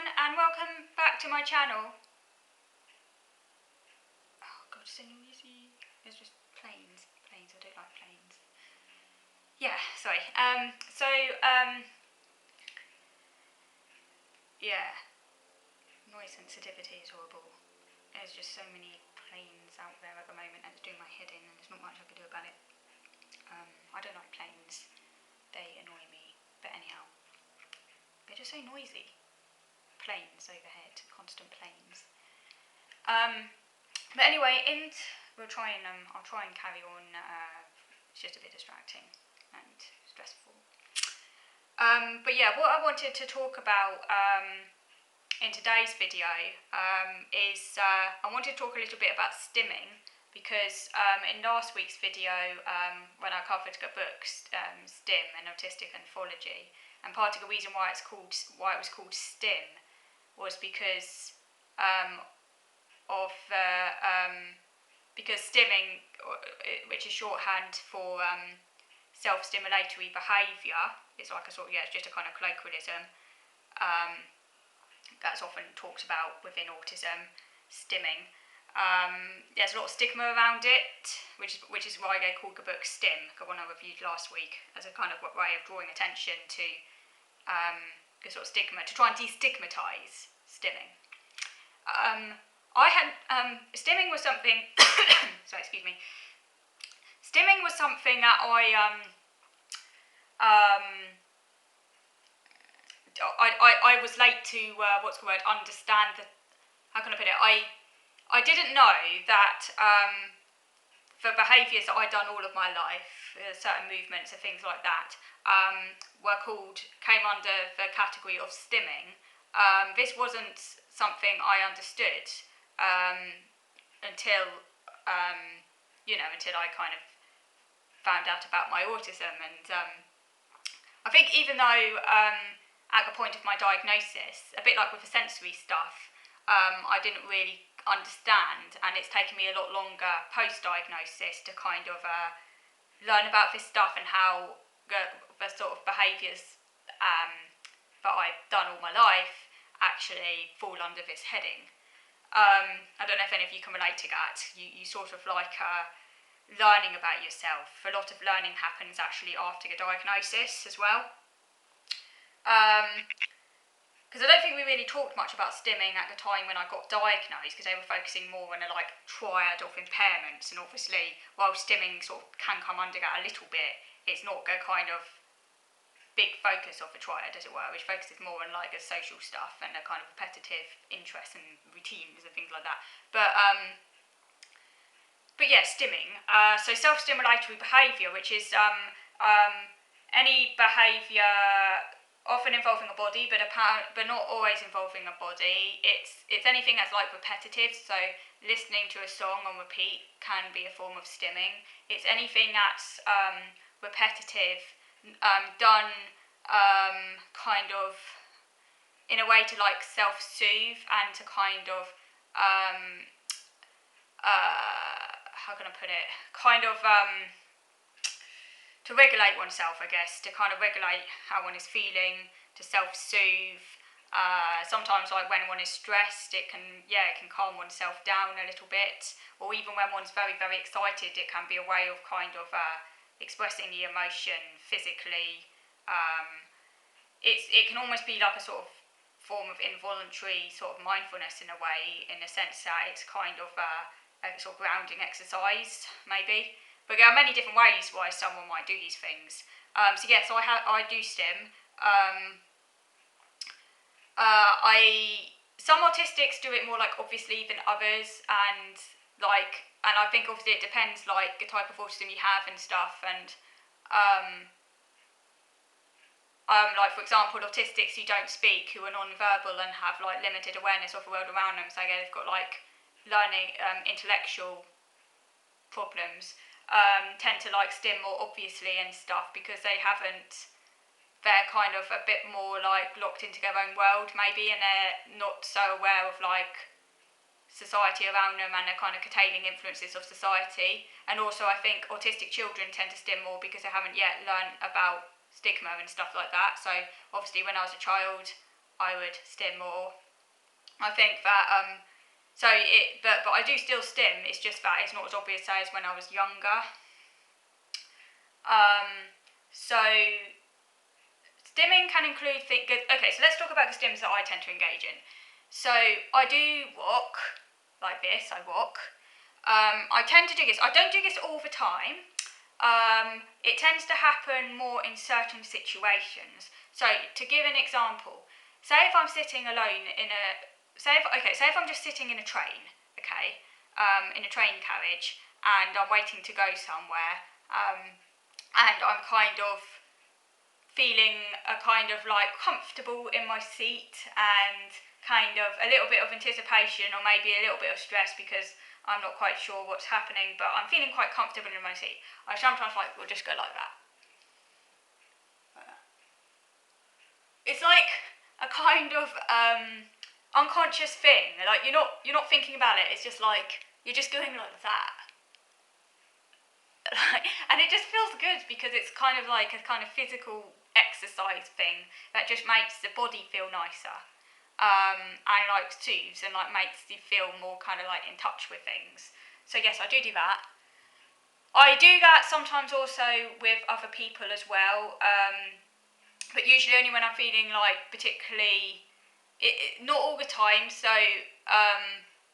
and welcome back to my channel. Oh god, it's so noisy. There's just planes. I don't like planes. Yeah, sorry. Yeah. Noise sensitivity is horrible. There's just so many planes out there at the moment and it's doing my head in and there's not much I can do about it. I don't like planes. They annoy me. But anyhow, they're just so noisy. Planes overhead, constant planes. But anyway, I'll try and carry on. It's just a bit distracting and stressful. But yeah, what I wanted to talk about in today's video is I wanted to talk a little bit about stimming, because in last week's video, when I covered the books Stim and Autistic Anthology, and part of the reason why it was called Stim was because because stimming, which is shorthand for self-stimulatory behaviour, is like it's just a kind of colloquialism that's often talked about within autism. Stimming. There's a lot of stigma around it, which is why they called the book Stim, the one I reviewed last week, as a kind of way of drawing attention to the sort of stigma, to try and destigmatise stimming. Stimming was something. Sorry, excuse me. Stimming was something that I was late to understand the. How can I put it? I didn't know that for behaviours that I'd done all of my life, certain movements and things like that, came under the category of stimming. This wasn't something I understood until I kind of found out about my autism. And I think even though at the point of my diagnosis, a bit like with the sensory stuff, I didn't really understand, and it's taken me a lot longer post-diagnosis to kind of learn about this stuff and how the sort of behaviours that I've done all my life actually fall under this heading. I don't know if any of you can relate to that. You sort of like learning about yourself. A lot of learning happens actually after the diagnosis as well. Because I don't think we really talked much about stimming at the time when I got diagnosed, because they were focusing more on a triad of impairments, and obviously while stimming sort of can come under that a little bit, it's not the kind of big focus of the triad, as it were, which focuses more on the social stuff and the kind of repetitive interests and routines and things like that. But yeah, stimming. So self-stimulatory behaviour, which is any behaviour often involving a body, but not always involving a body. It's anything that's repetitive. So listening to a song on repeat can be a form of stimming. It's anything that's repetitive, done kind of in a way to self-soothe and to kind of how can I put it? Kind of to regulate oneself, I guess, to kind of regulate how one is feeling, to self-soothe. Sometimes when one is stressed, it can calm oneself down a little bit, or even when one's very, very excited, it can be a way of kind of expressing the emotion physically. It can almost be like a sort of form of involuntary sort of mindfulness in a way, in the sense that it's kind of a sort of grounding exercise, maybe. But there are many different ways why someone might do these things. So I do stim. Some autistics do it more obviously than others, and I think obviously it depends the type of autism you have and stuff. And for example, autistics who don't speak, who are non-verbal and have limited awareness of the world around them, so they've got learning intellectual problems, tend to stim more obviously and stuff, because they're kind of a bit more locked into their own world maybe, and they're not so aware of society around them and the kind of curtailing influences of society. And also I think autistic children tend to stim more because they haven't yet learned about stigma and stuff like that. So obviously when I was a child, I would stim more. I think that but I do still stim. It's just that it's not as obvious as when I was younger. So stimming can include things. Okay, so let's talk about the stims that I tend to engage in. So I do walk like this. I walk. I tend to do this. I don't do this all the time. It tends to happen more in certain situations. So to give an example, say if I'm sitting alone in a say if I'm just sitting in a train, in a train carriage, and I'm waiting to go somewhere, and I'm kind of feeling a kind of like comfortable in my seat and kind of a little bit of anticipation or maybe a little bit of stress because I'm not quite sure what's happening, but I'm feeling quite comfortable in my seat. I sometimes will just go like that. It's like a kind of unconscious thing. Like you're not thinking about it. It's just like you're just going like that. And it just feels good because it's kind of like a kind of physical exercise thing that just makes the body feel nicer, and like soothes and like makes you feel more kind of like in touch with things. So yes, I do that. I do that sometimes also with other people as well, but usually only when I'm feeling like particularly, not all the time. So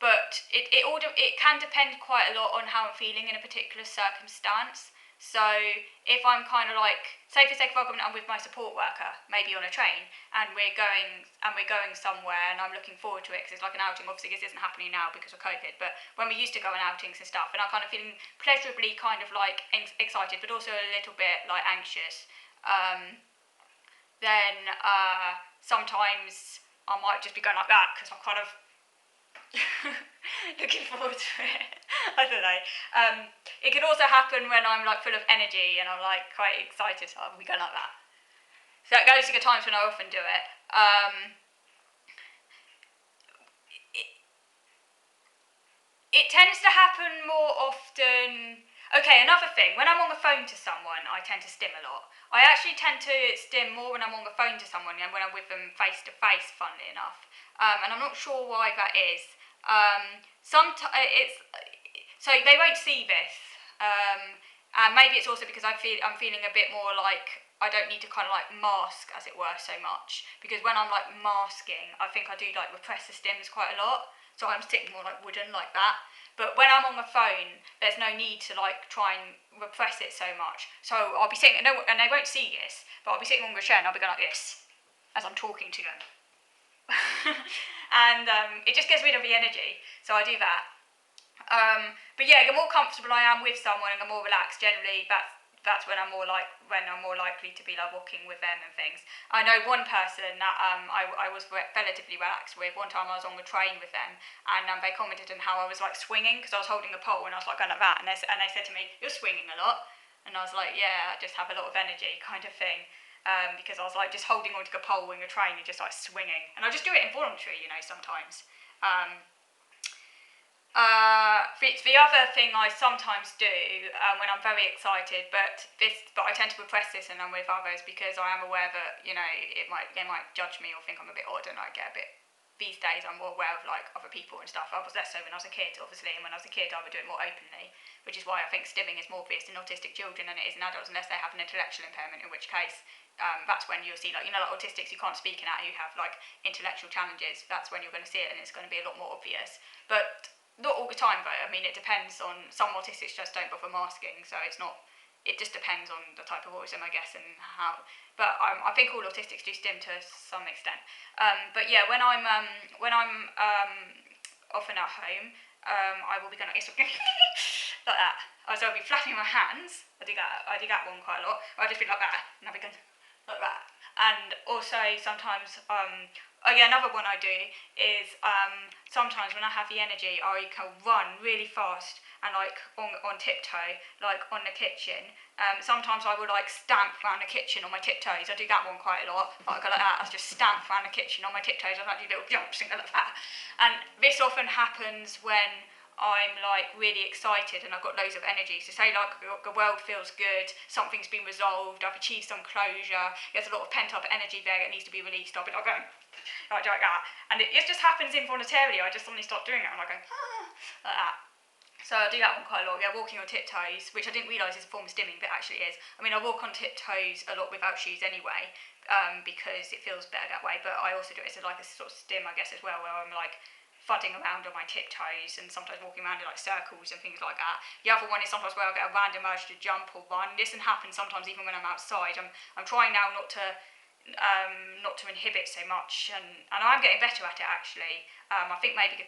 but it can depend quite a lot on how I'm feeling in a particular circumstance. So if I'm kind of like, say for the sake of argument, I'm with my support worker, maybe on a train, and we're going somewhere, and I'm looking forward to it because it's like an outing. Obviously, this isn't happening now because of COVID, but when we used to go on outings and stuff, and I'm kind of feeling pleasurably kind of like excited, but also a little bit like anxious, then sometimes I might just be going like that because I'm kind of looking forward to it. I don't know. It can also happen when I'm like full of energy and I'm like quite excited. So I'll be going like that. So those are the times when I often do it. It tends to happen more often. Okay, another thing. When I'm on the phone to someone, I tend to stim a lot. I actually tend to stim more when I'm on the phone to someone than when I'm with them face to face. Funnily enough, and I'm not sure why that is. It's so they won't see this, and maybe it's also because I'm feeling a bit more like I don't need to kind of like mask, as it were, so much, because when I'm like masking, I think I do like repress the stims quite a lot, so I'm sitting more like wooden like that. But when I'm on the phone, there's no need to like try and repress it so much. So I'll be sitting, and they won't see this, but I'll be sitting on the chair and I'll be going like this as I'm talking to them. And it just gets rid of the energy, so I do that. But yeah, the more comfortable I am with someone and the more relaxed, generally that's when I'm more likely to be like walking with them and things. I know one person that I was relatively relaxed with. One time I was on the train with them, and they commented on how I was like swinging because I was holding a pole and I was like going like that, and they said to me, "You're swinging a lot," and I was like, "Yeah, I just have a lot of energy," kind of thing. Because I was like just holding onto the pole in a train and just like swinging, and I just do it involuntarily, sometimes. The other thing I sometimes do when I'm very excited, but I tend to repress this and I'm with others because I am aware that they might judge me or think I'm a bit odd, and I get a bit. These days I'm more aware of like other people and stuff. I was less so when I was a kid, obviously, and when I was a kid I would do it more openly, which is why I think stimming is more obvious in autistic children than it is in adults, unless they have an intellectual impairment, in which case that's when you'll see like autistics who can't speak and who have like intellectual challenges. That's when you're going to see it, and it's going to be a lot more obvious. But not all the time though. I mean, it depends on, some autistics just don't bother masking, so it just depends on the type of autism, I guess, and how. But I think all autistics do stim to some extent. But yeah, when I'm often at home, I will be going like this, like that. So I'll be flapping my hands. I do that one quite a lot. Or I'll just be like that, and I'll be going like that. And also sometimes, another one I do is sometimes when I have the energy, I can run really fast and like on tiptoe, like on the kitchen. Sometimes I will like stamp around the kitchen on my tiptoes. I do that one quite a lot. Like I go like that, I just stamp around the kitchen on my tiptoes. I like do little jumps and go like that. And this often happens when I'm like really excited and I've got loads of energy. So say like the world feels good, something's been resolved, I've achieved some closure, there's a lot of pent up energy there that needs to be released. I'll be like going like that, and it just happens involuntarily. I just suddenly start doing it. I'm like going like that. So I do that one quite a lot. Yeah, walking on tiptoes, which I didn't realise is a form of stimming, but actually is. I mean, I walk on tiptoes a lot without shoes anyway, because it feels better that way. But I also do it as like a sort of stim, I guess, as well, where I'm like fudding around on my tiptoes and sometimes walking around in like circles and things like that. The other one is sometimes where I get a random urge to jump or run. This can happen sometimes even when I'm outside. I'm trying now not to inhibit so much, and I'm getting better at it actually. I think maybe